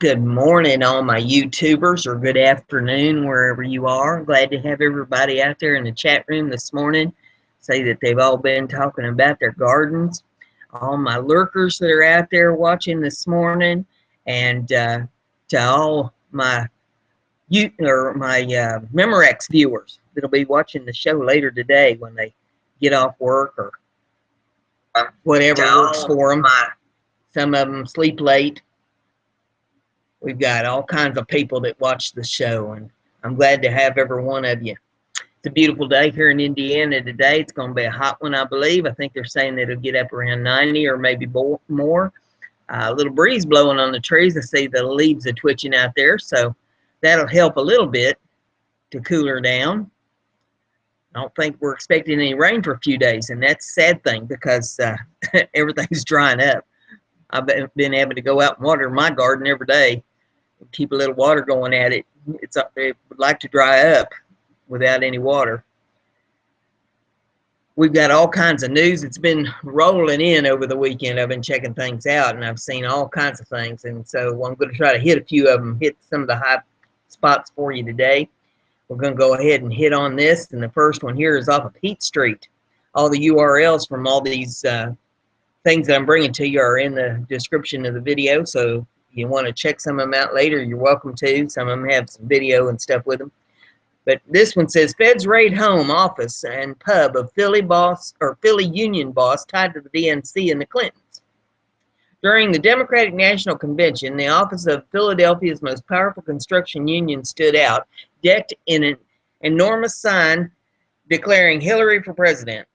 Good morning, all my YouTubers, or good afternoon, wherever you are. Glad to have everybody out there in the chat room this morning. Say that they've all been talking about their gardens. All my lurkers that are out there watching this morning, and to all my Memorex viewers that'll be watching the show later today when they get off work or whatever works for them. Some of them sleep late. We've got all kinds of people that watch the show, and I'm glad to have every one of you. It's a beautiful day here in Indiana today. It's going to be a hot one, I believe. I think they're saying that it'll get up around 90 or maybe more. A little breeze blowing on the trees. I see the leaves are twitching out there, so that'll help a little bit to cool her down. I don't think we're expecting any rain for a few days, and that's a sad thing because everything's drying up. I've been having to go out and water my garden every day. Keep a little water going at it. It would like to dry up without any water. We've got all kinds of news. It's been rolling in over the weekend. I've been checking things out, and I've seen all kinds of things. And so I'm going to try to hit a few of them, hit some of the high spots for you today. We're going to go ahead and hit on this. And the first one here is off of Heat Street. All the URLs from all these things that I'm bringing to you are in the description of the video. So you want to check some of them out later, you're welcome to. Some of them have some video and stuff with them. But this one says, Feds raid home, office, and pub of Philly union boss tied to the DNC and the Clintons. During the Democratic National Convention, the office of Philadelphia's most powerful construction union stood out, decked in an enormous sign declaring Hillary for president.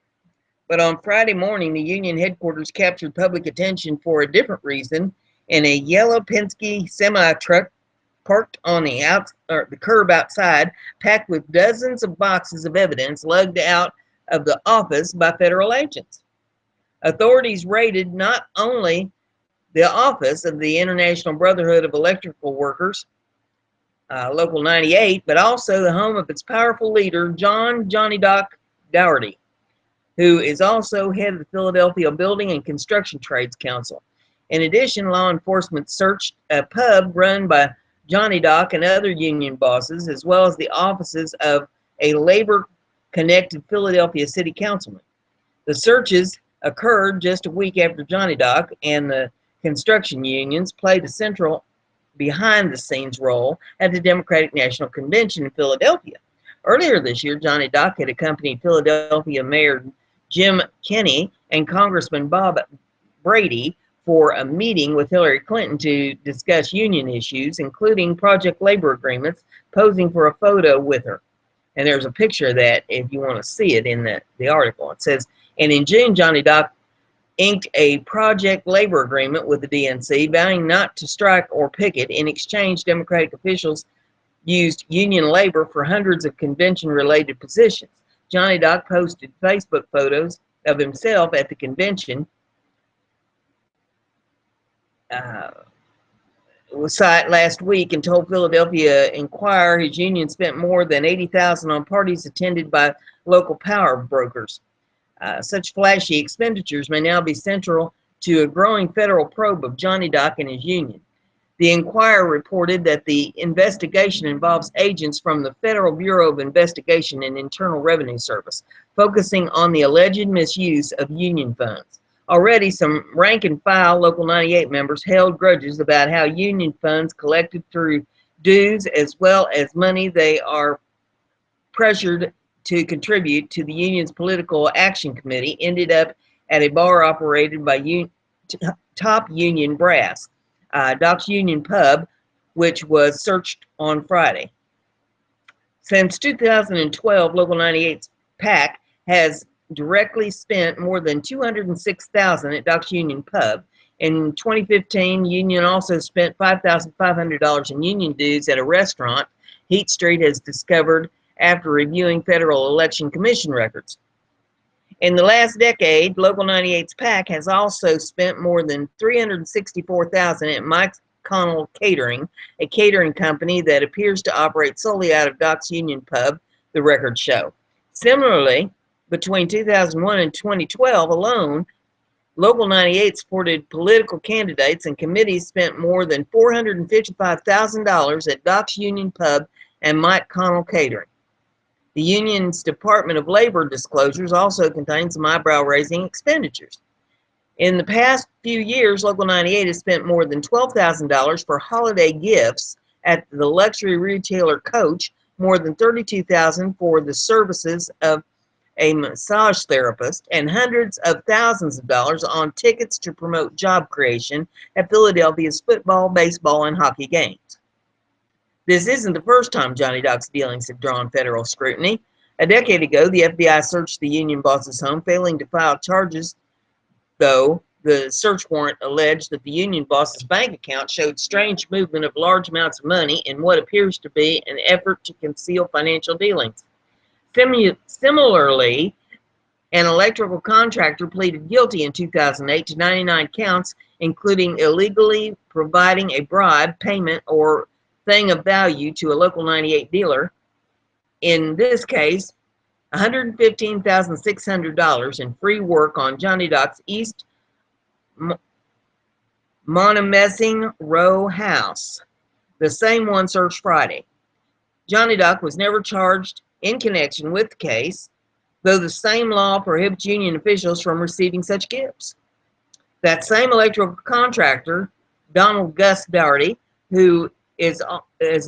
But on Friday morning, the union headquarters captured public attention for a different reason, in a yellow Penske semi-truck parked on the curb outside, packed with dozens of boxes of evidence lugged out of the office by federal agents. Authorities raided not only the office of the International Brotherhood of Electrical Workers, Local 98, but also the home of its powerful leader, Johnny Doc Dougherty, who is also head of the Philadelphia Building and Construction Trades Council. In addition, law enforcement searched a pub run by Johnny Doc and other union bosses, as well as the offices of a labor-connected Philadelphia city councilman. The searches occurred just a week after Johnny Doc and the construction unions played a central behind-the-scenes role at the Democratic National Convention in Philadelphia. Earlier this year, Johnny Doc had accompanied Philadelphia Mayor Jim Kenney and Congressman Bob Brady for a meeting with Hillary Clinton to discuss union issues, including project labor agreements, posing for a photo with her. And there's a picture of that if you want to see it in the article. It says, and in June, Johnny Doc inked a project labor agreement with the DNC, vowing not to strike or picket. In exchange, Democratic officials used union labor for hundreds of convention-related positions. Johnny Doc posted Facebook photos of himself at the convention site last week and told Philadelphia Inquirer his union spent more than $80,000 on parties attended by local power brokers. Such flashy expenditures may now be central to a growing federal probe of Johnny Doc and his union. The Inquirer reported that the investigation involves agents from the Federal Bureau of Investigation and Internal Revenue Service, focusing on the alleged misuse of union funds. Already, some rank-and-file Local 98 members held grudges about how union funds collected through dues, as well as money they are pressured to contribute to the union's political action committee, ended up at a bar operated by top union brass, Doc's Union Pub, which was searched on Friday. Since 2012, Local 98's PAC has directly spent more than $206,000 at Doc's Union Pub. In 2015, Union also spent $5,500 in union dues at a restaurant Heat Street has discovered after reviewing Federal Election Commission records. In the last decade, Local 98's PAC has also spent more than $364,000 at Mike's Connell Catering, a catering company that appears to operate solely out of Doc's Union Pub, the records show. Similarly, between 2001 and 2012 alone, Local 98 supported political candidates, and committees spent more than $455,000 at Doc's Union Pub and Mike Connell Catering. The union's Department of Labor disclosures also contain some eyebrow-raising expenditures. In the past few years, Local 98 has spent more than $12,000 for holiday gifts at the luxury retailer Coach, more than $32,000 for the services of a massage therapist, and hundreds of thousands of dollars on tickets to promote job creation at Philadelphia's football, baseball, and hockey games. This isn't the first time Johnny Doc's dealings have drawn federal scrutiny. A decade ago, the FBI searched the union boss's home, failing to file charges, though the search warrant alleged that the union boss's bank account showed strange movement of large amounts of money in what appears to be an effort to conceal financial dealings. Similarly, an electrical contractor pleaded guilty in 2008 to 99 counts, including illegally providing a bribe, payment, or thing of value to a Local 98 dealer. In this case, $115,600 in free work on Johnny Doc's East Monomessing Row house, the same one searched Friday. Johnny Doc was never charged in connection with the case, though the same law prohibits union officials from receiving such gifts. That same electrical contractor, Donald Gus Dougherty, who is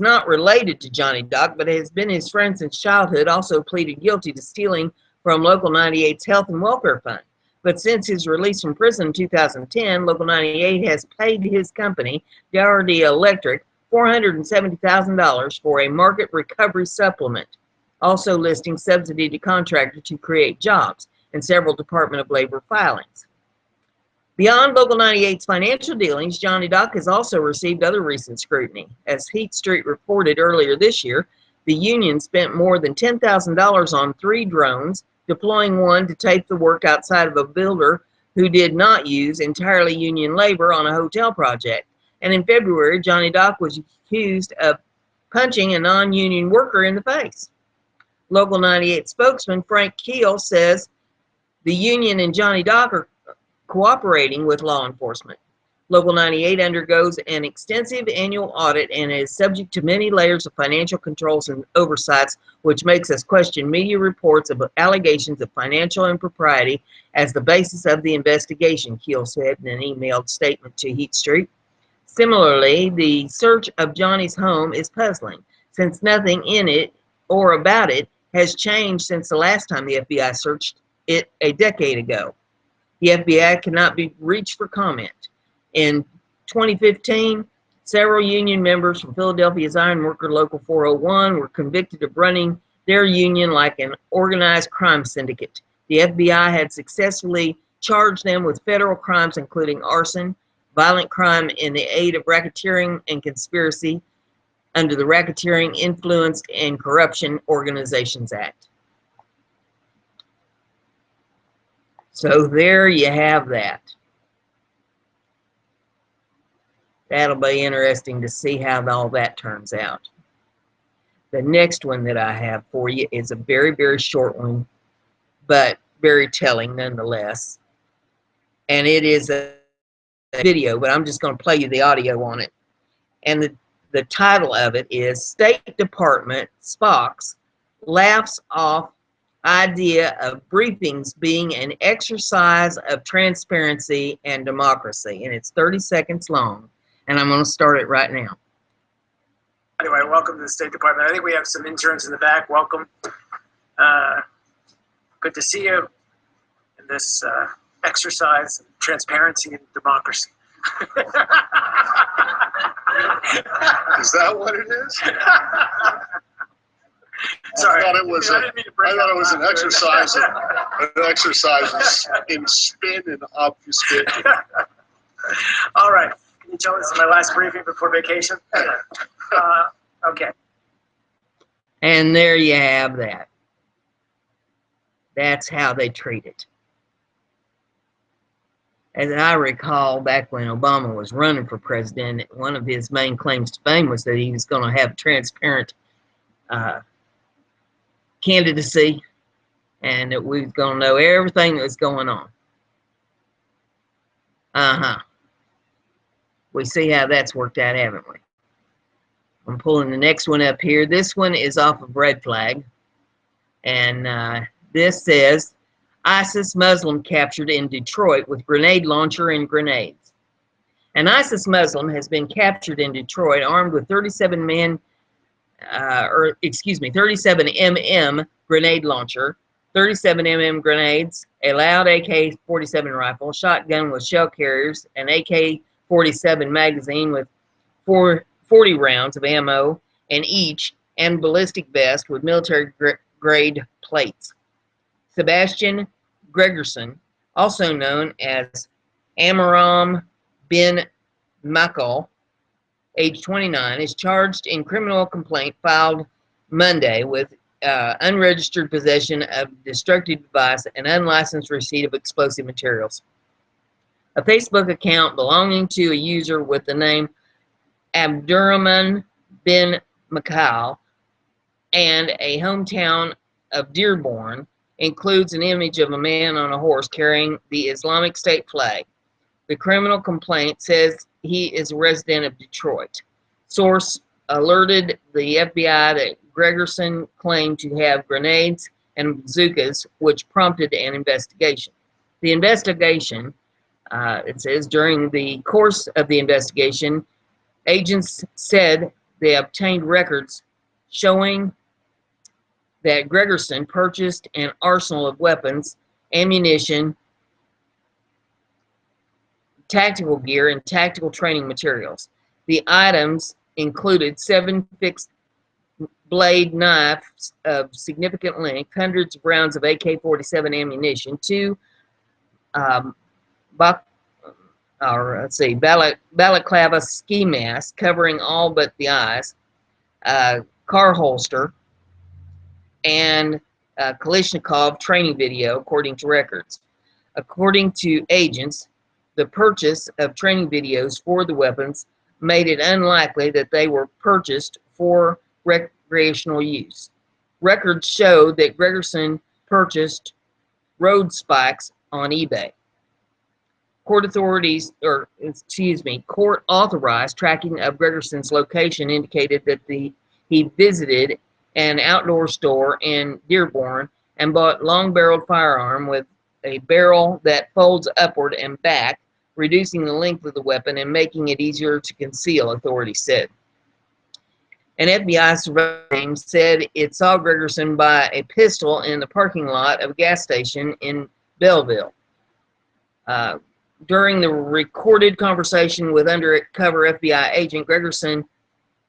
not related to Johnny Doc but has been his friend since childhood, also pleaded guilty to stealing from Local 98's Health and Welfare Fund. But since his release from prison in 2010, Local 98 has paid his company, Dougherty Electric, $470,000 for a market recovery supplement, also listing subsidy to contractor to create jobs in several Department of Labor filings. Beyond Local 98's financial dealings, Johnny Doc has also received other recent scrutiny. As Heat Street reported earlier this year, the union spent more than $10,000 on 3 drones, deploying one to tape the work outside of a builder who did not use entirely union labor on a hotel project. And in February, Johnny Doc was accused of punching a non-union worker in the face. Local 98 spokesman Frank Keel says the union and Johnny Doc are cooperating with law enforcement. Local 98 undergoes an extensive annual audit and is subject to many layers of financial controls and oversights, which makes us question media reports of allegations of financial impropriety as the basis of the investigation, Keel said in an emailed statement to Heat Street. Similarly, the search of Johnny's home is puzzling, since nothing in it or about it has changed since the last time the FBI searched it a decade ago. The FBI cannot be reached for comment. In 2015, several union members from Philadelphia's Ironworker Local 401 were convicted of running their union like an organized crime syndicate. The FBI had successfully charged them with federal crimes including arson, violent crime in the aid of racketeering, and conspiracy under the Racketeering, Influence, and Corruption Organizations Act. So there you have that. That'll be interesting to see how all that turns out. The next one that I have for you is a very, very short one, but very telling nonetheless. And it is a video, but I'm just going to play you the audio on it. And the title of it is State Department Spock's Laughs Off Idea of Briefings Being an Exercise of Transparency and Democracy. And it's 30 seconds long. And I'm going to start it right now. Anyway, welcome to the State Department. I think we have some interns in the back. Welcome. Good to see you in this exercise of transparency and democracy. Is that what it is? Sorry, I thought it was. I thought it was an exercise in spin and obfuscate. All right. Can you tell me this is my last briefing before vacation? Okay. And there you have that. That's how they treat it. As I recall, back when Obama was running for president, one of his main claims to fame was that he was going to have transparent candidacy and that we was going to know everything that was going on. Uh-huh. We see how that's worked out, haven't we? I'm pulling the next one up here. This one is off of Red Flag. And this says, ISIS Muslim captured in Detroit with grenade launcher and grenades. An ISIS Muslim has been captured in Detroit armed with 37 mm grenade launcher, 37 mm grenades, a loud AK-47 rifle, shotgun with shell carriers, an AK-47 magazine with 40 rounds of ammo in each, and ballistic vest with military-grade plates. Sebastian Gregerson, also known as Amram bin Makal, age 29, is charged in criminal complaint filed Monday with unregistered possession of destructive device and unlicensed receipt of explosive materials. A Facebook account belonging to a user with the name Abdurrahman bin Makal and a hometown of Dearborn includes an image of a man on a horse carrying the Islamic State flag. The criminal complaint says he is a resident of Detroit. Source alerted the FBI that Gregerson claimed to have grenades and bazookas, which prompted an investigation. The investigation, it says, during the course of the investigation, agents said they obtained records showing that Gregerson purchased an arsenal of weapons, ammunition, tactical gear, and tactical training materials. The items included 7 fixed blade knives of significant length, hundreds of rounds of AK-47 ammunition, 2 balaclava ski masks covering all but the eyes, car holster, and Kalashnikov training video, according to records. According to agents, the purchase of training videos for the weapons made it unlikely that they were purchased for recreational use. Records show that Gregerson purchased road spikes on eBay. Court authorized tracking of Gregerson's location indicated that he visited an outdoor store in Dearborn and bought long-barreled firearm with a barrel that folds upward and back, reducing the length of the weapon and making it easier to conceal, authorities said. An FBI surveillance team said it saw Gregerson buy a pistol in the parking lot of a gas station in Belleville. During the recorded conversation with undercover FBI agent, Gregerson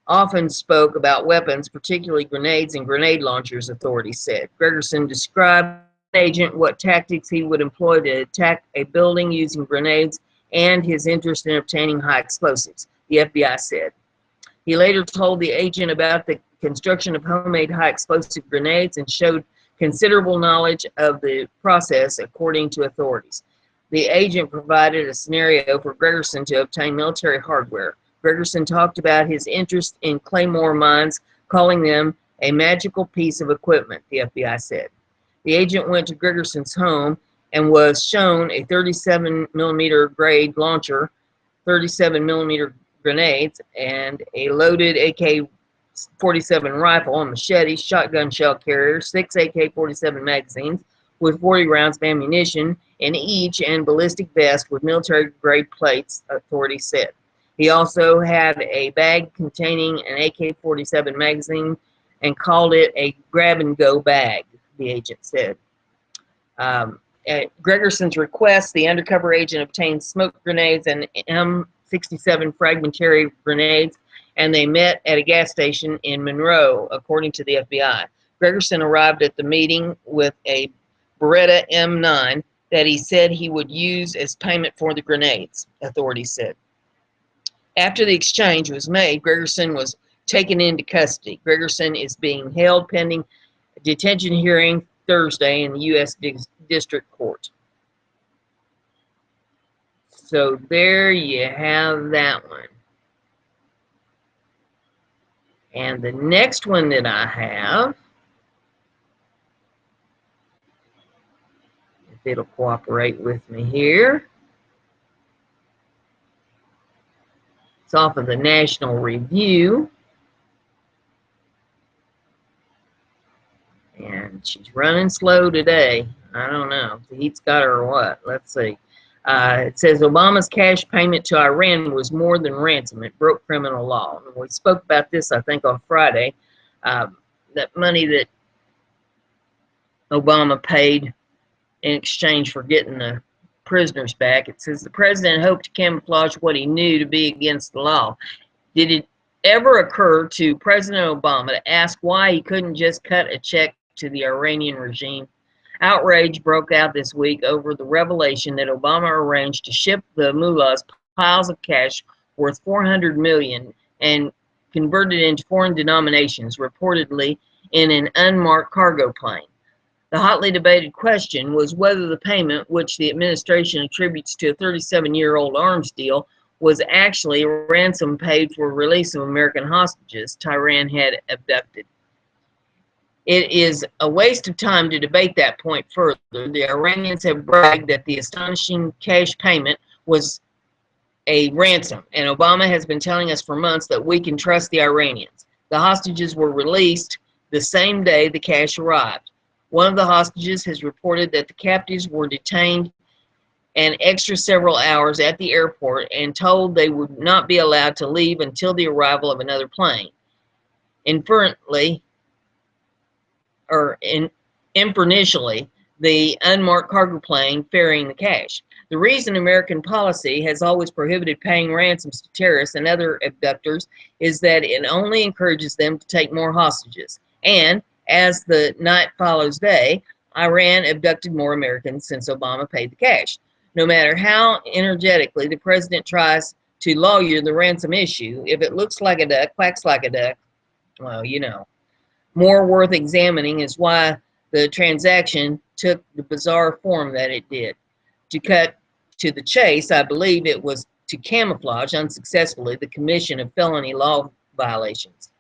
often spoke about weapons, particularly grenades and grenade launchers, authorities said. Gregerson described to the agent what tactics he would employ to attack a building using grenades and his interest in obtaining high explosives, the FBI said. He later told the agent about the construction of homemade high explosive grenades and showed considerable knowledge of the process, according to authorities. The agent provided a scenario for Gregerson to obtain military hardware. Gregerson talked about his interest in claymore mines, calling them a magical piece of equipment, the FBI said. The agent went to Gregerson's home and was shown a 37 millimeter grade launcher, 37 millimeter grenades, and a loaded AK-47 rifle, a machete, shotgun shell carrier, 6 AK-47 magazines with 40 rounds of ammunition in each, and ballistic vest with military-grade plates, authorities said. He also had a bag containing an AK-47 magazine and called it a grab-and-go bag, the agent said. At Gregerson's request, the undercover agent obtained smoke grenades and M67 fragmentary grenades, and they met at a gas station in Monroe, according to the FBI. Gregerson arrived at the meeting with a Beretta M9 that he said he would use as payment for the grenades, authorities said. After the exchange was made, Gregerson was taken into custody. Gregerson is being held pending a detention hearing Thursday in the U.S. District Court. So there you have that one. And the next one that I have, if it'll cooperate with me here. It's off of the National Review. And she's running slow today. I don't know if the heat's got her or what. Let's see. It says Obama's cash payment to Iran was more than ransom. It broke criminal law. And we spoke about this, I think, on Friday. That money that Obama paid in exchange for getting the prisoners back. It says the president hoped to camouflage what he knew to be against the law. Did it ever occur to President Obama to ask why he couldn't just cut a check to the Iranian regime? Outrage broke out this week over the revelation that Obama arranged to ship the mullahs piles of cash worth $400 million and converted into foreign denominations, reportedly in an unmarked cargo plane. The hotly debated question was whether the payment, which the administration attributes to a 37-year-old arms deal, was actually a ransom paid for release of American hostages Tehran had abducted. It is a waste of time to debate that point further. The Iranians have bragged that the astonishing cash payment was a ransom, and Obama has been telling us for months that we can trust the Iranians. The hostages were released the same day the cash arrived. One of the hostages has reported that the captives were detained an extra several hours at the airport and told they would not be allowed to leave until the arrival of another plane. Inferentially, the unmarked cargo plane ferrying the cash. The reason American policy has always prohibited paying ransoms to terrorists and other abductors is that it only encourages them to take more hostages. And as the night follows day, Iran abducted more Americans since Obama paid the cash. No matter how energetically the president tries to lawyer the ransom issue, if it looks like a duck, quacks like a duck, well, you know. More worth examining is why the transaction took the bizarre form that it did. To cut to the chase, I believe it was to camouflage unsuccessfully the commission of felony law violations.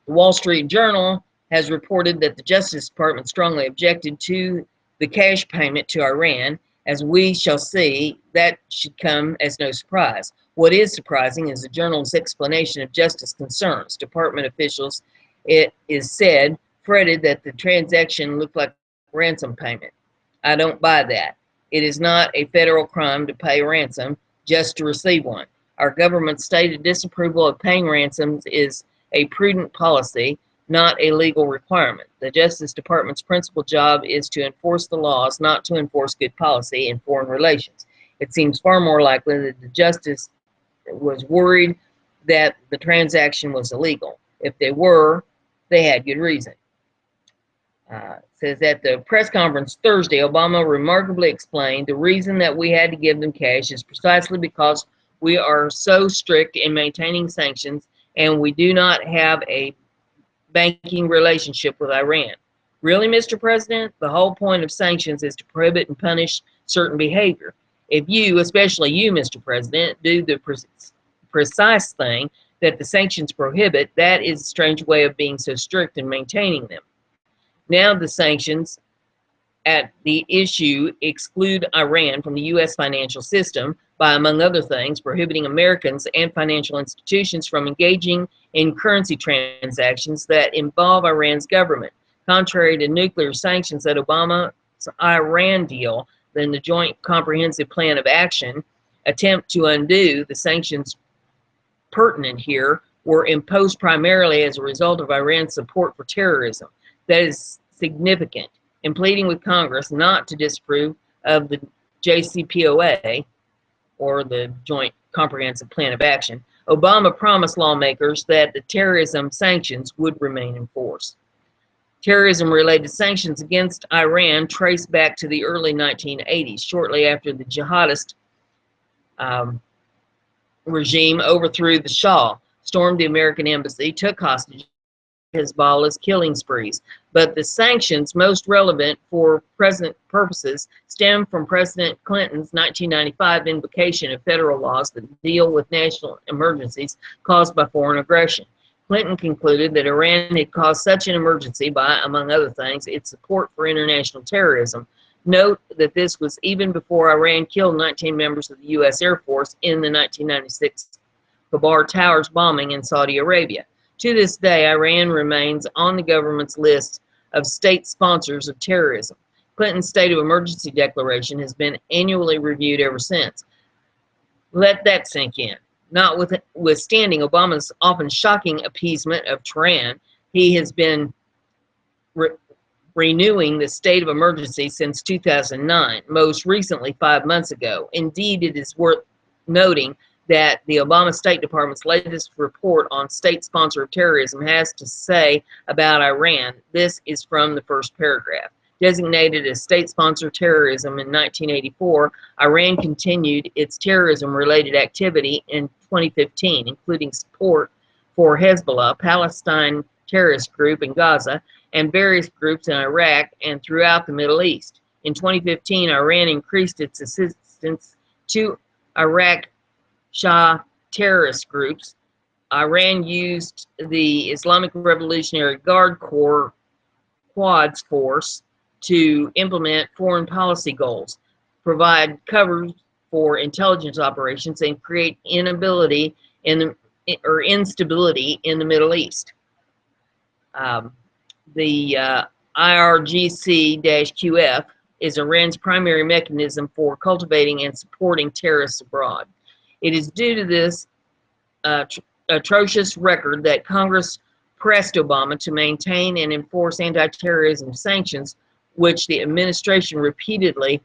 The Wall Street Journal has reported that the Justice Department strongly objected to the cash payment to Iran. As we shall see, that should come as no surprise. What is surprising is the journal's explanation of justice concerns. Department officials, it is said, fretted that the transaction looked like ransom payment. I don't buy that. It is not a federal crime to pay ransom just to receive one. Our government's stated disapproval of paying ransoms is a prudent policy, not a legal requirement. The Justice Department's principal job is to enforce the laws, not to enforce good policy in foreign relations. It seems far more likely that the Justice was worried that the transaction was illegal. If they were, they had good reason. Says at the press conference Thursday, Obama remarkably explained the reason that we had to give them cash is precisely because we are so strict in maintaining sanctions and we do not have a banking relationship with Iran. Really, Mr. President? The whole point of sanctions is to prohibit and punish certain behavior. If you, especially you, Mr. President, do the precise thing that the sanctions prohibit, that is a strange way of being so strict in maintaining them. Now the sanctions at the issue exclude Iran from the U.S. financial system by, among other things, prohibiting Americans and financial institutions from engaging in currency transactions that involve Iran's government. Contrary to nuclear sanctions that Obama's Iran deal, then the Joint Comprehensive Plan of Action attempt to undo the sanctions pertinent here were imposed primarily as a result of Iran's support for terrorism. That is significant. In pleading with Congress not to disapprove of the JCPOA, or the Joint Comprehensive Plan of Action, Obama promised lawmakers that the terrorism sanctions would remain in force. Terrorism-related sanctions against Iran trace back to the early 1980s, shortly after the jihadist regime overthrew the Shah, stormed the American embassy, took hostages, Hezbollah's killing sprees. But the sanctions most relevant for present purposes stem from President Clinton's 1995 invocation of federal laws that deal with national emergencies caused by foreign aggression. Clinton concluded that Iran had caused such an emergency by, among other things, its support for international terrorism. Note that this was even before Iran killed 19 members of the U.S. Air Force in the 1996 Kabar Towers bombing in Saudi Arabia. To this day, Iran remains on the government's list of state sponsors of terrorism. Clinton's state of emergency declaration has been annually reviewed ever since. Let that sink in. Notwithstanding Obama's often shocking appeasement of Tehran, he has been renewing the state of emergency since 2009, most recently 5 months ago. Indeed, it is worth noting that the Obama State Department's latest report on state sponsor of terrorism has to say about Iran. This is from the first paragraph. Designated as state sponsor terrorism in 1984, Iran continued its terrorism-related activity in 2015, including support for Hezbollah, Palestine terrorist group in Gaza, and various groups in Iraq and throughout the Middle East. In 2015, Iran increased its assistance to Iraq Shah terrorist groups. Iran used the Islamic Revolutionary Guard Corps Quds Force to implement foreign policy goals, provide cover for intelligence operations, and create instability in the Middle East. The IRGC-QF is Iran's primary mechanism for cultivating and supporting terrorists abroad. It is due to this atrocious record that Congress pressed Obama to maintain and enforce anti-terrorism sanctions, which the administration repeatedly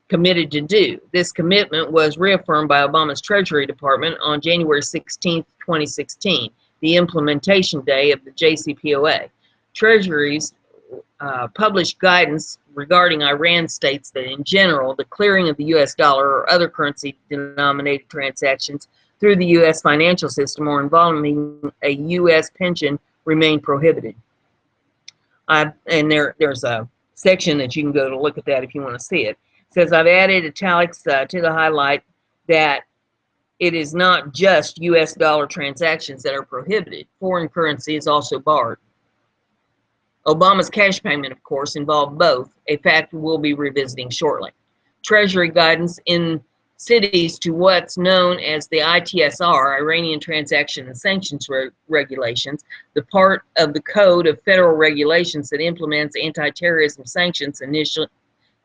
committed to do. This commitment was reaffirmed by Obama's Treasury Department on January 16, 2016, the implementation day of the JCPOA. Treasury's published guidance regarding Iran states that in general, the clearing of the U.S. dollar or other currency-denominated transactions through the U.S. financial system or involving a U.S. pension remain prohibited. And there's a section that you can go to look at that if you want to see it. It says, I've added italics to the highlight that it is not just U.S. dollar transactions that are prohibited. Foreign currency is also barred. Obama's cash payment, of course, involved both, a fact we'll be revisiting shortly. Treasury guidance in cities to what's known as the ITSR, Iranian Transaction and Sanctions Regulations, the part of the Code of Federal Regulations that implements anti-terrorism sanctions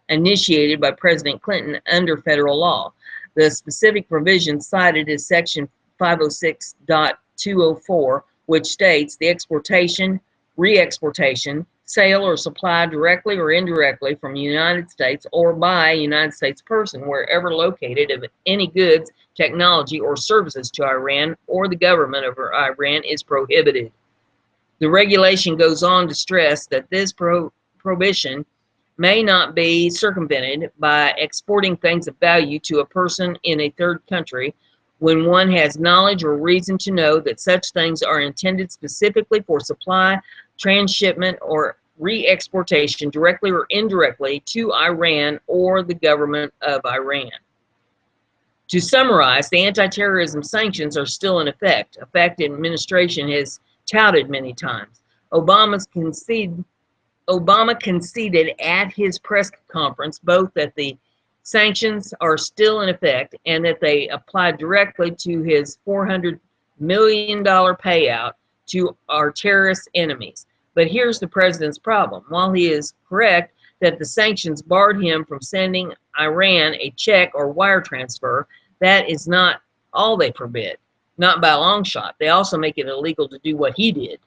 initiated by President Clinton under federal law. The specific provision cited is Section 506.204, which states the exportation, re-exportation, sale or supply directly or indirectly from the United States or by a United States person wherever located of any goods, technology, or services to Iran or the government of Iran is prohibited. The regulation goes on to stress that this prohibition may not be circumvented by exporting things of value to a person in a third country when one has knowledge or reason to know that such things are intended specifically for supply, transshipment, or re-exportation directly or indirectly to Iran or the government of Iran. To summarize, the anti-terrorism sanctions are still in effect, a fact the administration has touted many times. Obama conceded at his press conference both that the sanctions are still in effect and that they apply directly to his $400 million payout to our terrorist enemies. But here's the president's problem. While he is correct that the sanctions barred him from sending Iran a check or wire transfer, that is not all they forbid, not by a long shot. They also make it illegal to do what he did.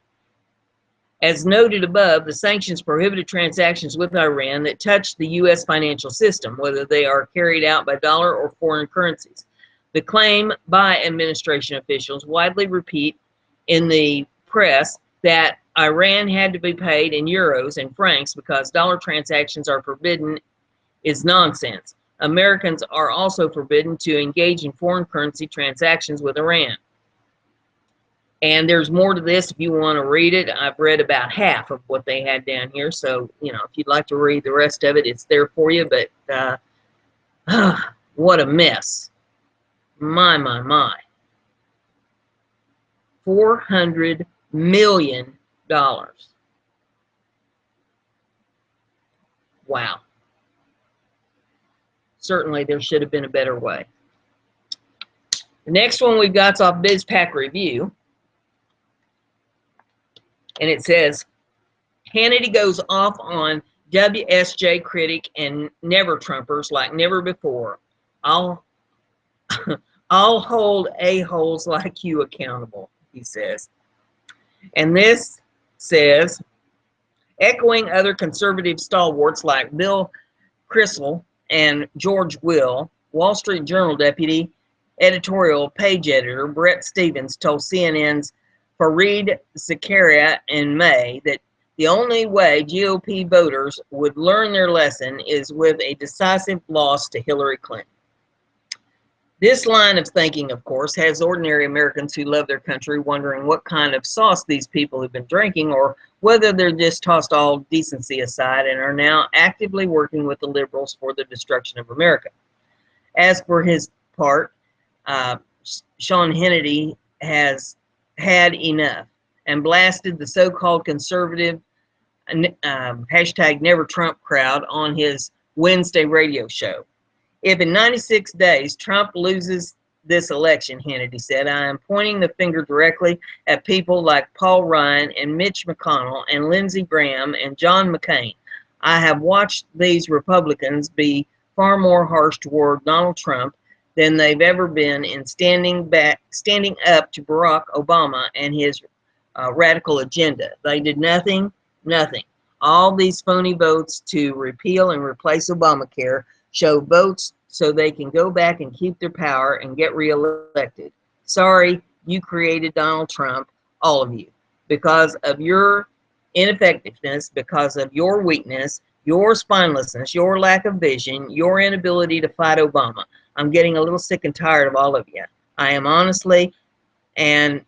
As noted above, the sanctions prohibited transactions with Iran that touch the U.S. financial system, whether they are carried out by dollar or foreign currencies. The claim by administration officials widely repeat in the press that Iran had to be paid in euros and francs because dollar transactions are forbidden is nonsense. Americans are also forbidden to engage in foreign currency transactions with Iran. And there's more to this if you want to read it. I've read about half of what they had down here. So, you know, if you'd like to read the rest of it, it's there for you. But what a mess. My. $400 million. Wow. Certainly there should have been a better way. The next one we've got is off BizPack Review, and it says, Hannity goes off on WSJ critic and never Trumpers like never before. I'll hold a-holes like you accountable, he says. And this says, echoing other conservative stalwarts like Bill Kristol and George Will, Wall Street Journal deputy editorial page editor Brett Stevens told CNN's Fareed Zakaria in May that the only way GOP voters would learn their lesson is with a decisive loss to Hillary Clinton. This line of thinking, of course, has ordinary Americans who love their country wondering what kind of sauce these people have been drinking, or whether they're just tossed all decency aside and are now actively working with the liberals for the destruction of America. As for his part, Sean Hannity has had enough and blasted the so-called conservative hashtag Never Trump crowd on his Wednesday radio show. If in 96 days Trump loses this election, Hannity said, I am pointing the finger directly at people like Paul Ryan and Mitch McConnell and Lindsey Graham and John McCain. I have watched these Republicans be far more harsh toward Donald Trump than they've ever been in standing up to Barack Obama and his radical agenda. They did nothing. All these phony votes to repeal and replace Obamacare show votes so they can go back and keep their power and get reelected. Sorry, you created Donald Trump, all of you, because of your ineffectiveness, because of your weakness, your spinelessness, your lack of vision, your inability to fight Obama. I'm getting a little sick and tired of all of you. I am honestly, and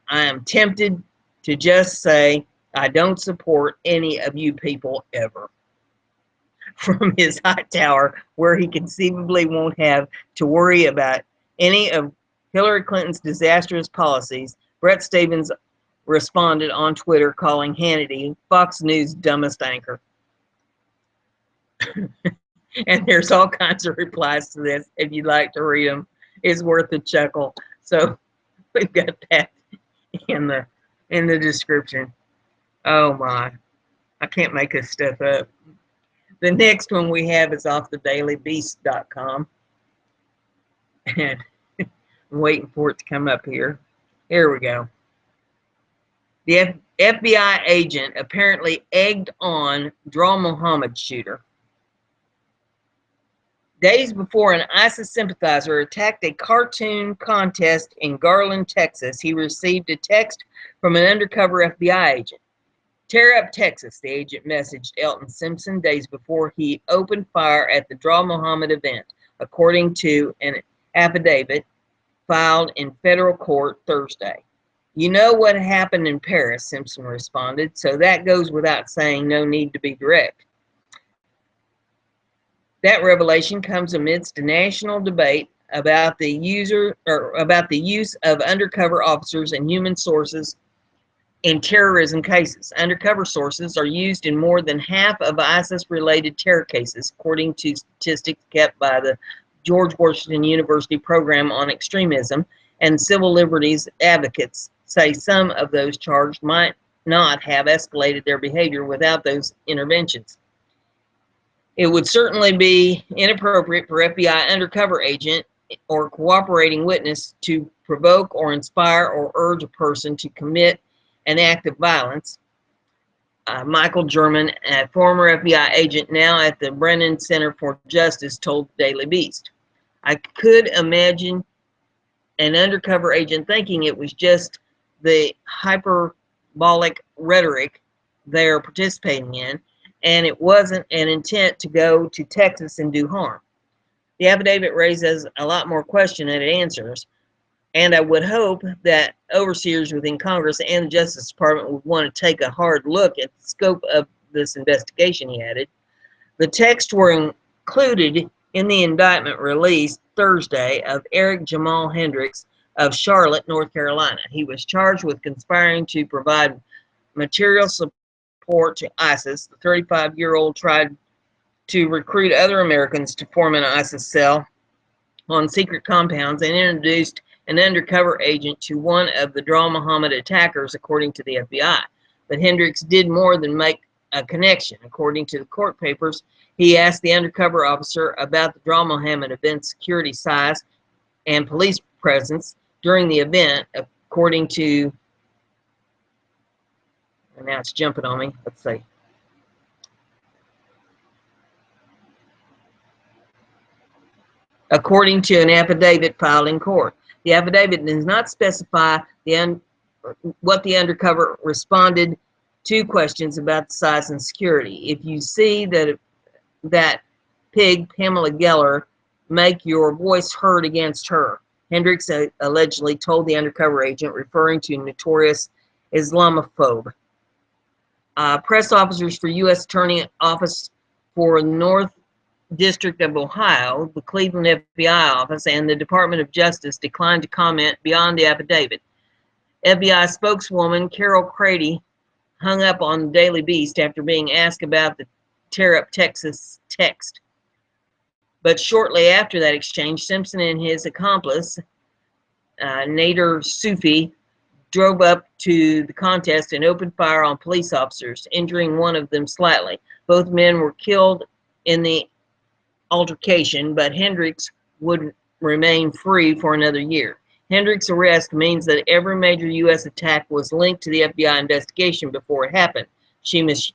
I am tempted to just say, I don't support any of you people ever. From his high tower, where he conceivably won't have to worry about any of Hillary Clinton's disastrous policies, Brett Stevens responded on Twitter, calling Hannity Fox News' dumbest anchor. And there's all kinds of replies to this. If you'd like to read them, it's worth a chuckle. So we've got that in the description. Oh my, I can't make this stuff up. The next one we have is off the dailybeast.com. And I'm waiting for it to come up here. Here we go. The FBI agent apparently egged on Draw Mohammed shooter. Days before an ISIS sympathizer attacked a cartoon contest in Garland, Texas, he received a text from an undercover FBI agent. Tear up Texas, the agent messaged Elton Simpson days before he opened fire at the Draw Mohammed event, according to an affidavit filed in federal court Thursday. You know what happened in Paris, Simpson responded, so that goes without saying, no need to be direct. That revelation comes amidst a national debate about the use of undercover officers and human sources in terrorism cases. Undercover sources are used in more than half of ISIS-related terror cases, according to statistics kept by the George Washington University Program on Extremism, and civil liberties advocates say some of those charged might not have escalated their behavior without those interventions. It would certainly be inappropriate for FBI undercover agent or cooperating witness to provoke or inspire or urge a person to commit an act of violence. Michael German, a former FBI agent now at the Brennan Center for Justice, told Daily Beast. I could imagine an undercover agent thinking it was just the hyperbolic rhetoric they're participating in, and it wasn't an intent to go to Texas and do harm. The affidavit raises a lot more questions than it answers, and I would hope that overseers within Congress and the Justice Department would want to take a hard look at the scope of this investigation, he added. The texts were included in the indictment released Thursday of Eric Jamal Hendricks of Charlotte, North Carolina. He was charged with conspiring to provide material support to ISIS. The 35-year-old tried to recruit other Americans to form an ISIS cell on secret compounds and introduced an undercover agent to one of the Draw Muhammad attackers, according to the FBI. But Hendricks did more than make a connection. According to the court papers, he asked the undercover officer about the Draw Muhammad event's security size and police presence during the event, according to, and now it's jumping on me, let's see. According to an affidavit filed in court. The affidavit does not specify what the undercover responded to questions about the size and security. If you see that pig, Pamela Geller, make your voice heard against her, Hendricks allegedly told the undercover agent, referring to notorious Islamophobe. Press officers for U.S. Attorney Office for North District of Ohio, the Cleveland FBI office, and the Department of Justice declined to comment beyond the affidavit. FBI spokeswoman Carol Crady hung up on the Daily Beast after being asked about the Tear Up Texas text. But shortly after that exchange, Simpson and his accomplice, Nader Sufi, drove up to the contest and opened fire on police officers, injuring one of them slightly. Both men were killed in the altercation, but Hendricks would remain free for another year. Hendricks' arrest means that every major U.S. attack was linked to the FBI investigation before it happened. Seamus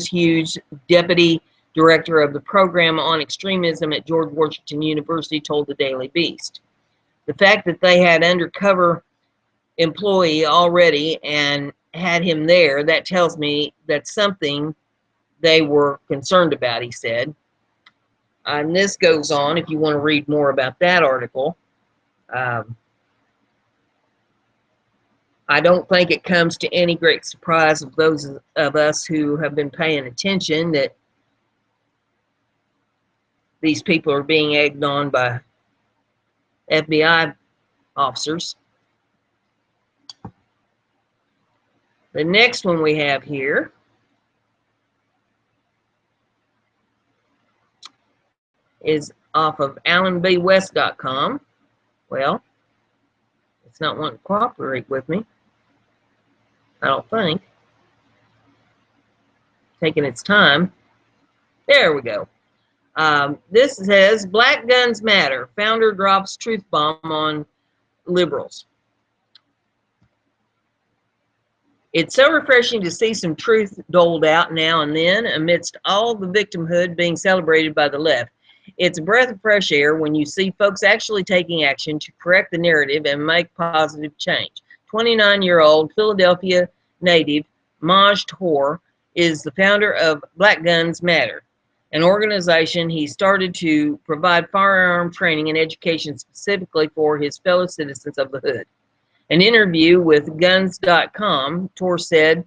Hughes, deputy director of the program on extremism at George Washington University, told the Daily Beast. The fact that they had undercover employee already and had him there, that tells me that's something they were concerned about, he said. And this goes on, if you want to read more about that article. I don't think it comes to any great surprise of those of us who have been paying attention that these people are being egged on by FBI officers. The next one we have here is off of AlanBWest.com. Well, it's not wanting to cooperate with me, I don't think. Taking its time. There we go. This says, Black Guns Matter. Founder drops truth bomb on liberals. It's so refreshing to see some truth doled out now and then amidst all the victimhood being celebrated by the left. It's a breath of fresh air when you see folks actually taking action to correct the narrative and make positive change. 29-year-old Philadelphia native Maj Toure is the founder of Black Guns Matter, an organization he started to provide firearm training and education specifically for his fellow citizens of the hood. An interview with Guns.com, Toure said,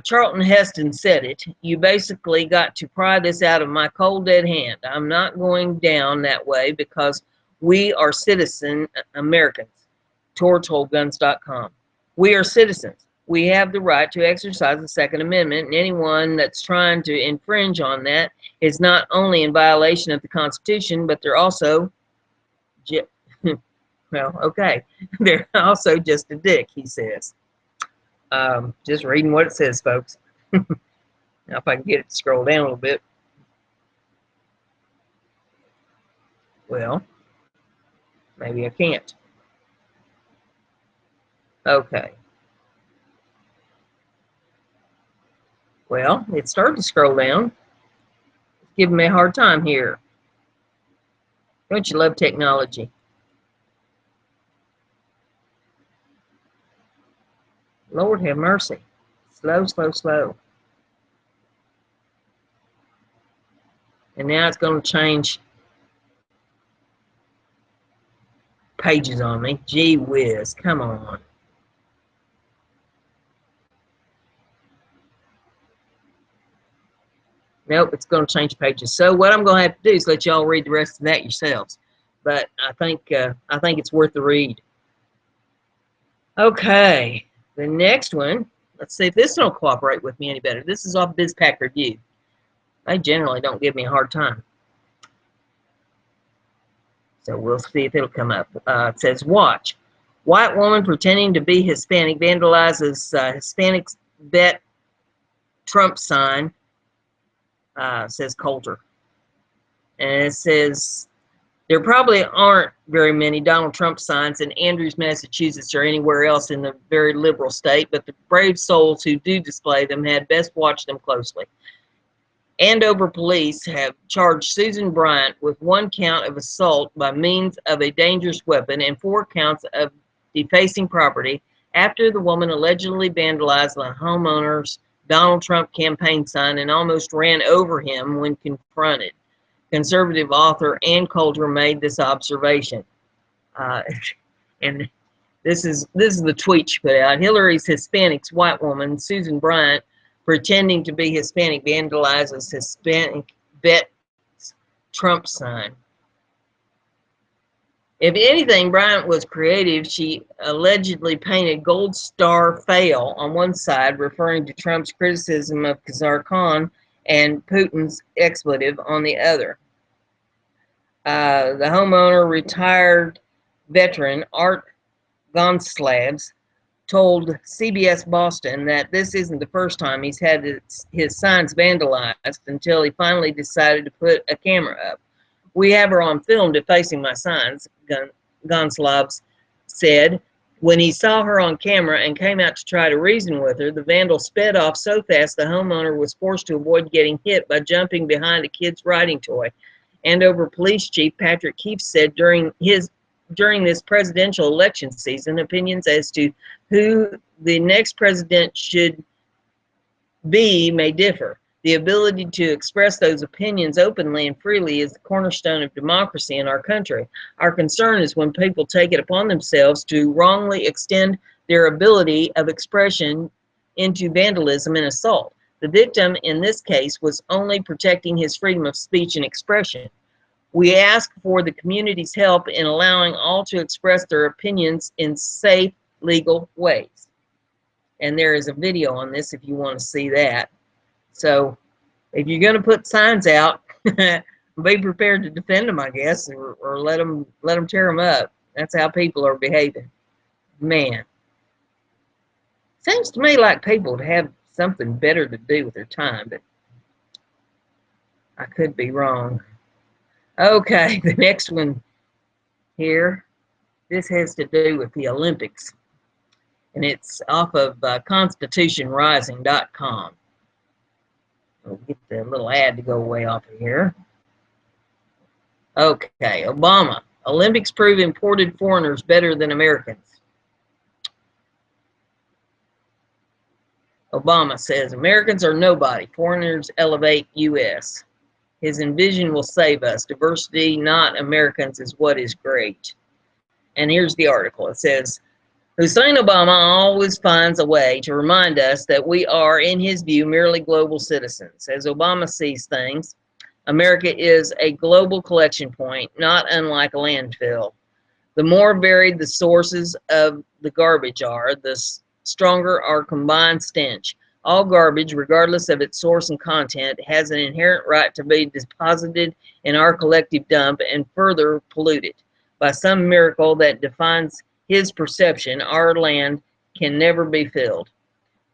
Charlton Heston said it, you basically got to pry this out of my cold dead hand. I'm not going down that way because we are citizen Americans, Toure told Guns.com. We are citizens. We have the right to exercise the Second Amendment, and anyone that's trying to infringe on that is not only in violation of the Constitution, but they're also, well, okay, they're also just a dick, he says. Just reading what it says, folks. Now, if I can get it to scroll down a little bit. Well, maybe I can't. Okay. Well, it started to scroll down. It's giving me a hard time here. Don't you love technology? Lord have mercy. Slow, slow, slow. And now it's going to change pages on me. Gee whiz, come on. Nope, it's going to change pages. So what I'm going to have to do is let y'all read the rest of that yourselves. But I think it's worth the read. Okay, the next one. Let's see if this don't cooperate with me any better. This is off BizPack Review. They generally don't give me a hard time. So we'll see if it'll come up. It says, watch. White woman pretending to be Hispanic vandalizes Hispanic vet Trump sign, says Coulter. And it says, there probably aren't very many Donald Trump signs in Andrews, Massachusetts, or anywhere else in the very liberal state, but the brave souls who do display them had best watch them closely. Andover police have charged Susan Bryant with 1 count of assault by means of a dangerous weapon and 4 counts of defacing property after the woman allegedly vandalized the homeowner's Donald Trump campaign sign and almost ran over him when confronted. Conservative author Ann Coulter made this observation. And this is the tweet she put out. Hillary's Hispanics white woman, Susan Bryant, pretending to be Hispanic, vandalizes Hispanic vet Trump sign. If anything, Bryant was creative. She allegedly painted gold star fail on one side, referring to Trump's criticism of Khazar Khan, and Putin's expletive on the other. The homeowner, retired veteran Art Gonsalves, told CBS Boston that this isn't the first time he's had his signs vandalized until he finally decided to put a camera up. We have her on film defacing my signs, Gonsalves said. When he saw her on camera and came out to try to reason with her, the vandal sped off so fast the homeowner was forced to avoid getting hit by jumping behind a kid's riding toy. Andover Police Chief Patrick Keefe said during this presidential election season, opinions as to who the next president should be may differ. The ability to express those opinions openly and freely is the cornerstone of democracy in our country. Our concern is when people take it upon themselves to wrongly extend their ability of expression into vandalism and assault. The victim in this case was only protecting his freedom of speech and expression. We ask for the community's help in allowing all to express their opinions in safe, legal ways. And there is a video on this if you want to see that. So if you're going to put signs out, be prepared to defend them, I guess, or let them tear them up. That's how people are behaving. Man, seems to me like people would have something better to do with their time, but I could be wrong. Okay, the next one here, this has to do with the Olympics, and it's off of constitutionrising.com. We'll get the little ad to go away off of here. Okay, Obama. Olympics prove imported foreigners better than Americans. Obama says, Americans are nobody. Foreigners elevate U.S. His vision will save us. Diversity, not Americans, is what is great. And here's the article. It says, Hussein Obama always finds a way to remind us that we are, in his view, merely global citizens. As Obama sees things, America is a global collection point, not unlike a landfill. The more varied the sources of the garbage are, the stronger our combined stench. All garbage, regardless of its source and content, has an inherent right to be deposited in our collective dump and further polluted. By some miracle that defines his perception, our land can never be filled.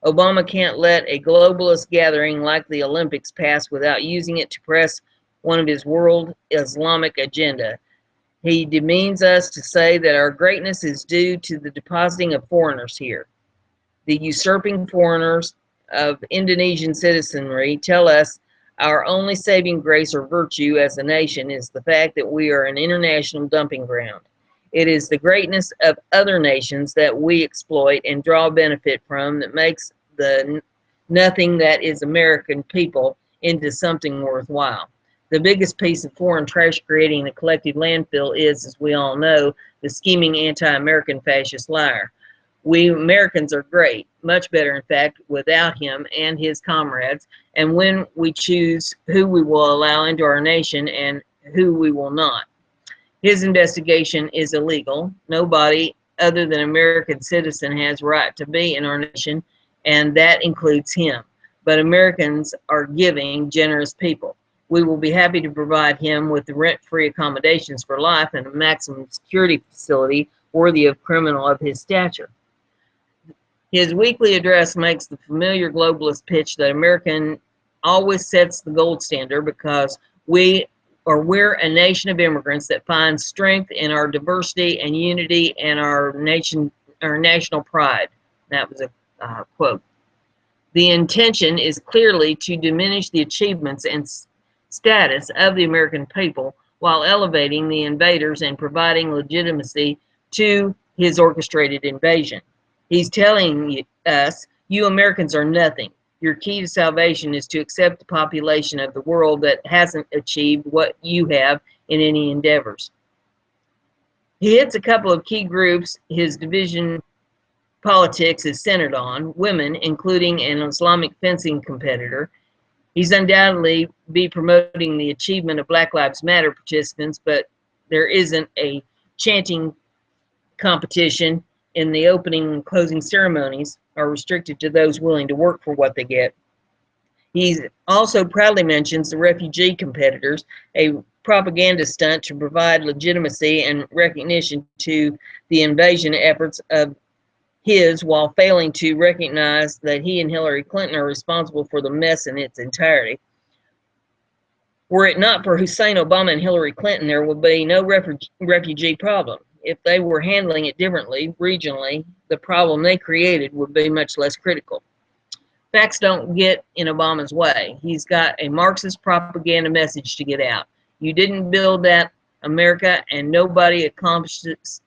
Obama can't let a globalist gathering like the Olympics pass without using it to press one of his world Islamic agenda. He demeans us to say that our greatness is due to the depositing of foreigners here. The usurping foreigners of Indonesian citizenry tell us our only saving grace or virtue as a nation is the fact that we are an international dumping ground. It is the greatness of other nations that we exploit and draw benefit from that makes the nothing that is American people into something worthwhile. The biggest piece of foreign trash creating the collective landfill is, as we all know, the scheming anti-American fascist liar. We Americans are great, much better, in fact, without him and his comrades, and when we choose who we will allow into our nation and who we will not. His investigation is illegal. Nobody other than an American citizen has right to be in our nation, and that includes him. But Americans are giving, generous people. We will be happy to provide him with the rent-free accommodations for life and a maximum security facility worthy of criminal of his stature. His weekly address makes the familiar globalist pitch that American always sets the gold standard because we're a nation of immigrants that finds strength in our diversity and unity and our national pride. That was a quote. The intention is clearly to diminish the achievements and status of the American people while elevating the invaders and providing legitimacy to his orchestrated invasion. He's telling us, you Americans are nothing. Your key to salvation is to accept the population of the world that hasn't achieved what you have in any endeavors. He hits a couple of key groups his division politics is centered on, women, including an Islamic fencing competitor. He's undoubtedly be promoting the achievement of Black Lives Matter participants, but there isn't a chanting competition in the opening and closing ceremonies are restricted to those willing to work for what they get. He also proudly mentions the refugee competitors, a propaganda stunt to provide legitimacy and recognition to the invasion efforts of his, while failing to recognize that he and Hillary Clinton are responsible for the mess in its entirety. Were it not for Hussein Obama and Hillary Clinton, there would be no refugee problem. If they were handling it differently, regionally, the problem they created would be much less critical. Facts don't get in Obama's way. He's got a Marxist propaganda message to get out. You didn't build that America, and nobody accomplishes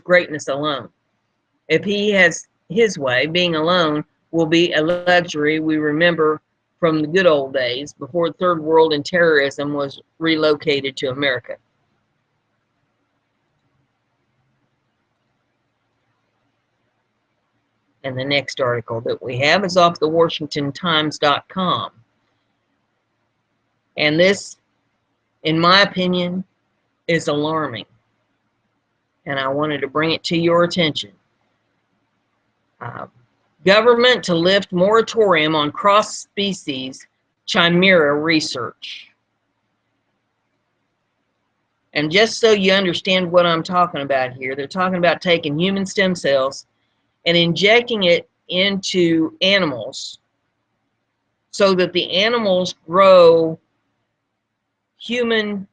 greatness alone. If he has his way, being alone will be a luxury we remember from the good old days before Third World and terrorism was relocated to America. And the next article that we have is off the WashingtonTimes.com. And this, in my opinion, is alarming. And I wanted to bring it to your attention. Government to lift moratorium on cross-species chimera research. And just so you understand what I'm talking about here, they're talking about taking human stem cells and injecting it into animals so that the animals grow human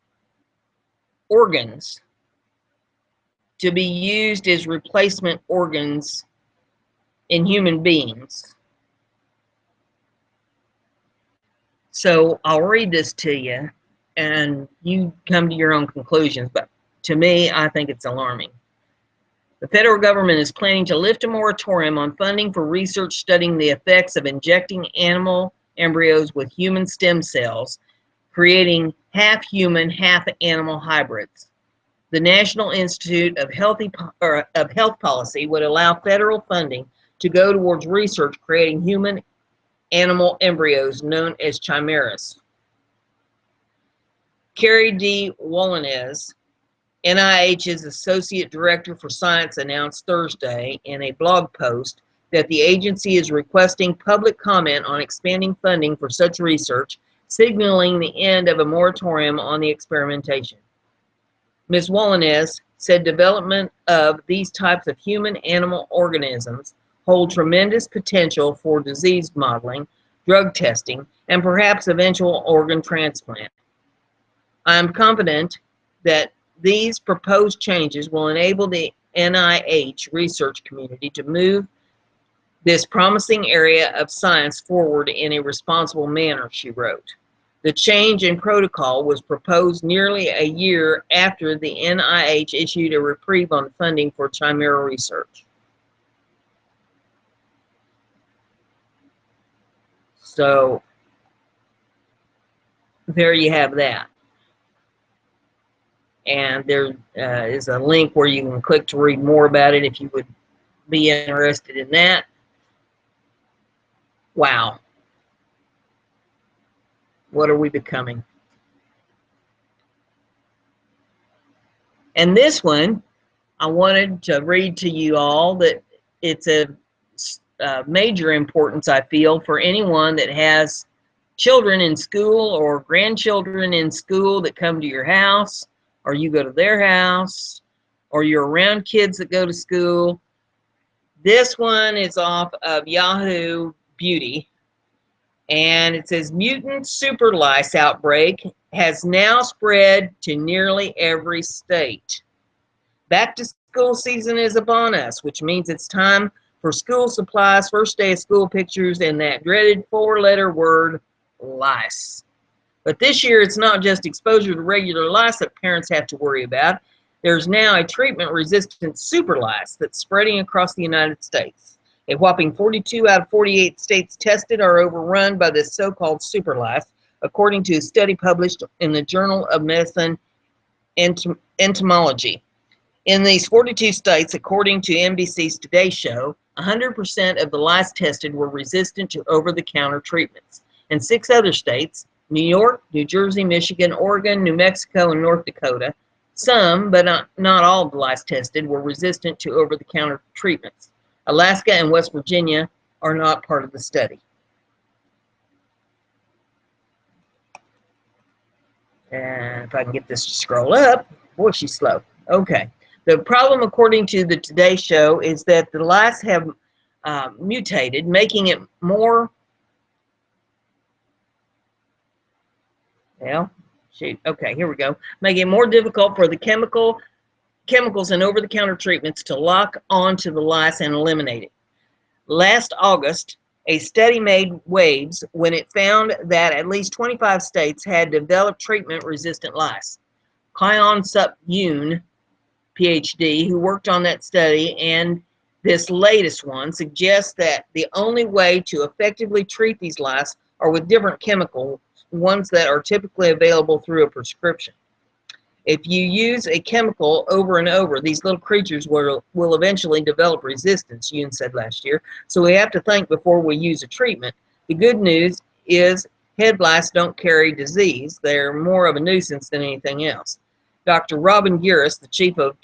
organs to be used as replacement organs in human beings. So I'll read this to you and you come to your own conclusions, but to me, I think it's alarming. The federal government is planning to lift a moratorium on funding for research studying the effects of injecting animal embryos with human stem cells, creating half human, half animal hybrids. The National Institute of Health Policy would allow federal funding to go towards research creating human animal embryos known as chimeras. Carrie D. Wallenez, NIH's Associate Director for Science, announced Thursday in a blog post that the agency is requesting public comment on expanding funding for such research, signaling the end of a moratorium on the experimentation. Ms. Wallenez said development of these types of human-animal organisms hold tremendous potential for disease modeling, drug testing, and perhaps eventual organ transplant. I am confident that these proposed changes will enable the NIH research community to move this promising area of science forward in a responsible manner, she wrote. The change in protocol was proposed nearly a year after the NIH issued a reprieve on funding for chimera research. So there you have that. And there is a link where you can click to read more about it if you would be interested in that. Wow. What are we becoming? And this one, I wanted to read to you all that it's a major importance, I feel, for anyone that has children in school or grandchildren in school that come to your house, or you go to their house, or you're around kids that go to school. This one is off of Yahoo Beauty, and it says mutant super lice outbreak has now spread to nearly every state. Back to school season is upon us, which means it's time for school supplies, first day of school pictures, and that dreaded four-letter word, lice. But this year, it's not just exposure to regular lice that parents have to worry about. There's now a treatment-resistant super lice that's spreading across the United States. A whopping 42 out of 48 states tested are overrun by this so-called super lice, according to a study published in the Journal of Medicine Entomology. In these 42 states, according to NBC's Today Show, 100% of the lice tested were resistant to over-the-counter treatments. In 6 other states, New York, New Jersey, Michigan, Oregon, New Mexico, and North Dakota, some, but not all of the lice tested, were resistant to over-the-counter treatments. Alaska and West Virginia are not part of the study. And if I can get this to scroll up, boy, she's slow. Okay. The problem, according to the Today Show, is that the lice have mutated, making it more, okay, here we go, making it more difficult for the chemicals and over-the-counter treatments to lock onto the lice and eliminate it. Last August, a study made waves when it found that at least 25 states had developed treatment-resistant lice. Kyon Sup-Yoon, PhD, who worked on that study, and this latest one suggests that the only way to effectively treat these lice are with different chemicals, ones that are typically available through a prescription. If you use a chemical over and over, these little creatures will eventually develop resistance, Yoon said last year, so we have to think before we use a treatment. The good news is head lice don't carry disease. They're more of a nuisance than anything else. Dr. Robin Gillis, the chief of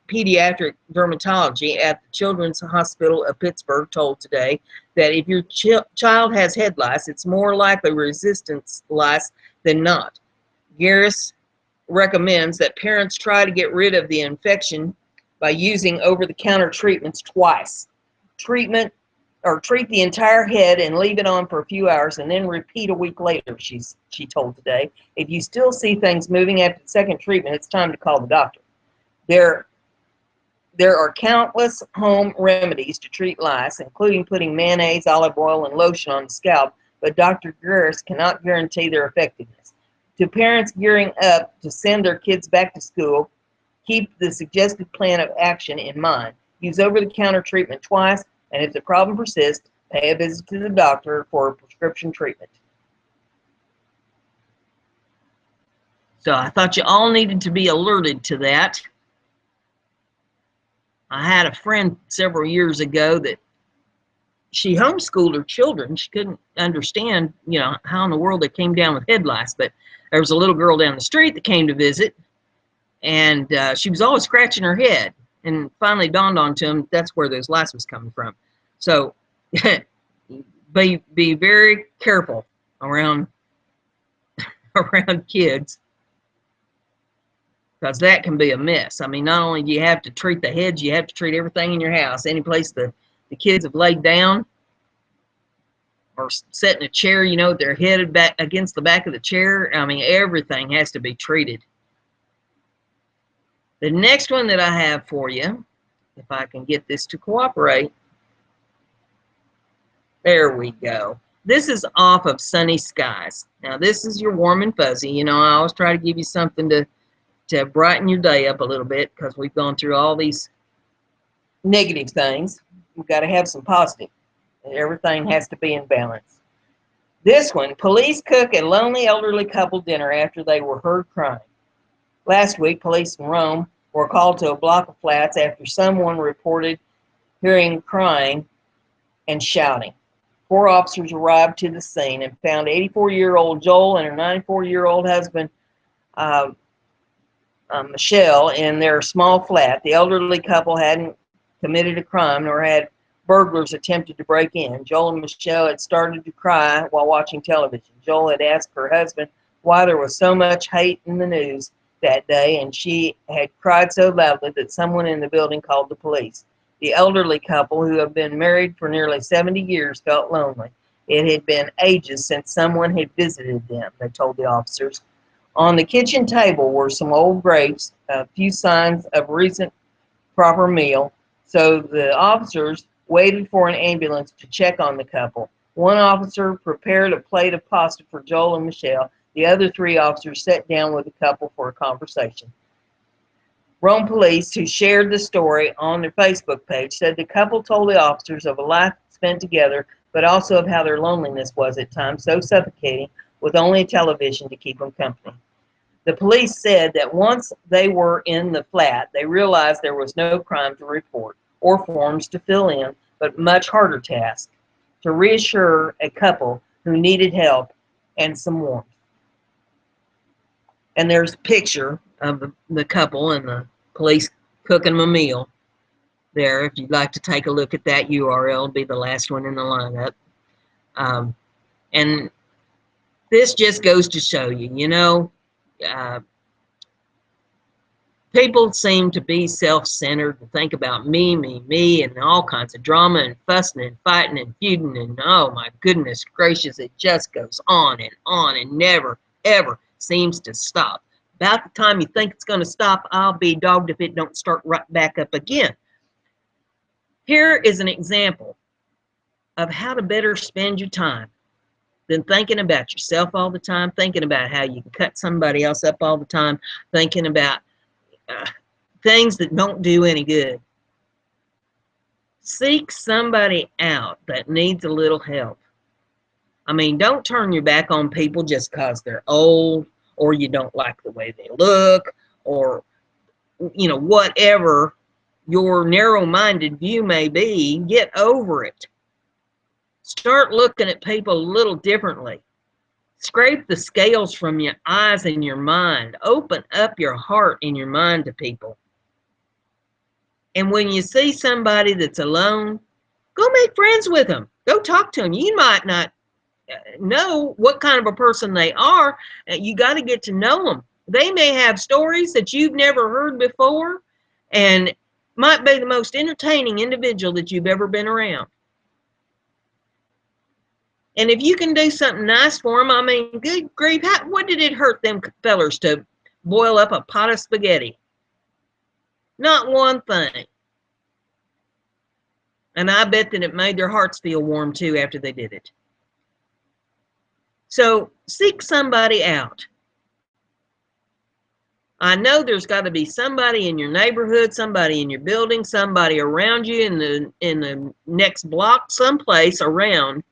pediatric dermatology at the Children's Hospital of Pittsburgh, told Today that if your child has head lice, it's more likely resistant lice than not. Gillis recommends that parents try to get rid of the infection by using over-the-counter treatments twice. Treat the entire head and leave it on for a few hours and then repeat a week later, she told Today. If you still see things moving after the second treatment, it's time to call the doctor. There are countless home remedies to treat lice, including putting mayonnaise, olive oil, and lotion on the scalp, but Dr. Gers cannot guarantee their effectiveness. To parents gearing up to send their kids back to school, keep the suggested plan of action in mind. Use over-the-counter treatment twice, and if the problem persists, pay a visit to the doctor for a prescription treatment. So I thought you all needed to be alerted to that. I had a friend several years ago that she homeschooled her children. She couldn't understand, how in the world they came down with head lice, but there was a little girl down the street that came to visit, and she was always scratching her head, and finally dawned on him that's where those lice was coming from. So be very careful around kids, because that can be a mess. I mean, not only do you have to treat the heads, you have to treat everything in your house. Any place the kids have laid down or sat in a chair, their head back against the back of the chair. I mean, everything has to be treated. The next one that I have for you, if I can get this to cooperate. There we go. This is off of Sunny Skies. Now, this is your warm and fuzzy. I always try to give you something to brighten your day up a little bit, because we've gone through all these negative things. We've got to have some positive. Everything has to be in balance. This one, police cook a lonely elderly couple dinner after they were heard crying. Last week, police in Rome were called to a block of flats after someone reported hearing crying and shouting. 4 officers arrived to the scene and found 84-year-old Joel and her 94-year-old husband, Michelle, in their small flat. The elderly couple hadn't committed a crime nor had burglars attempted to break in. Joel and Michelle had started to cry while watching television. Joel had asked her husband why there was so much hate in the news that day, and she had cried so loudly that someone in the building called the police. The elderly couple, who had been married for nearly 70 years, felt lonely. It had been ages since someone had visited them, they told the officers. On the kitchen table were some old grapes, a few signs of recent proper meal, so the officers waited for an ambulance to check on the couple. One officer prepared a plate of pasta for Joel and Michelle. The other 3 officers sat down with the couple for a conversation. Rome police, who shared the story on their Facebook page, said the couple told the officers of a life spent together, but also of how their loneliness was at times so suffocating, with only a television to keep them company. The police said that once they were in the flat, they realized there was no crime to report or forms to fill in, but much harder task to reassure a couple who needed help and some warmth. And there's a picture of the couple and the police cooking them a meal there. If you'd like to take a look at that URL, it'll be the last one in the lineup. And this just goes to show you, people seem to be self-centered and think about me, and all kinds of drama and fussing and fighting and feuding, and oh my goodness gracious, it just goes on and never, ever seems to stop. About the time you think it's going to stop, I'll be dogged if it don't start right back up again. Here is an example of how to better spend your time than thinking about yourself all the time, thinking about how you can cut somebody else up all the time, thinking about things that don't do any good. Seek somebody out that needs a little help. I mean, don't turn your back on people just because they're old, or you don't like the way they look, or whatever your narrow-minded view may be. Get over it. Start looking at people a little differently. Scrape the scales from your eyes and your mind. Open up your heart and your mind to people. And when you see somebody that's alone, go make friends with them. Go talk to them. You might not know what kind of a person they are. You got to get to know them. They may have stories that you've never heard before, and might be the most entertaining individual that you've ever been around. And if you can do something nice for them, I mean, good grief, what did it hurt them fellers to boil up a pot of spaghetti? Not one thing. And I bet that it made their hearts feel warm too after they did it. So seek somebody out. I know there's got to be somebody in your neighborhood, somebody in your building, somebody around you in the next block, someplace around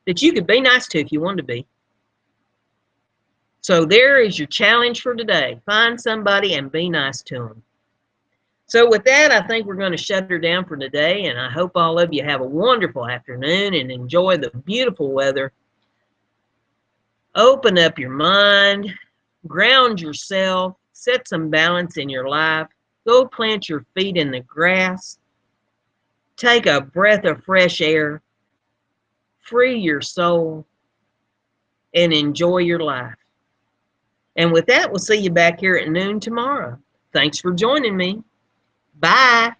that you could be nice to if you wanted to be. So there is your challenge for today. Find somebody and be nice to them. So with that, I think we're going to shut her down for today, and I hope all of you have a wonderful afternoon and enjoy the beautiful weather. Open up your mind, ground yourself, set some balance in your life. Go plant your feet in the grass. Take a breath of fresh air. Free your soul and enjoy your life. And with that, we'll see you back here at noon tomorrow. Thanks for joining me. Bye.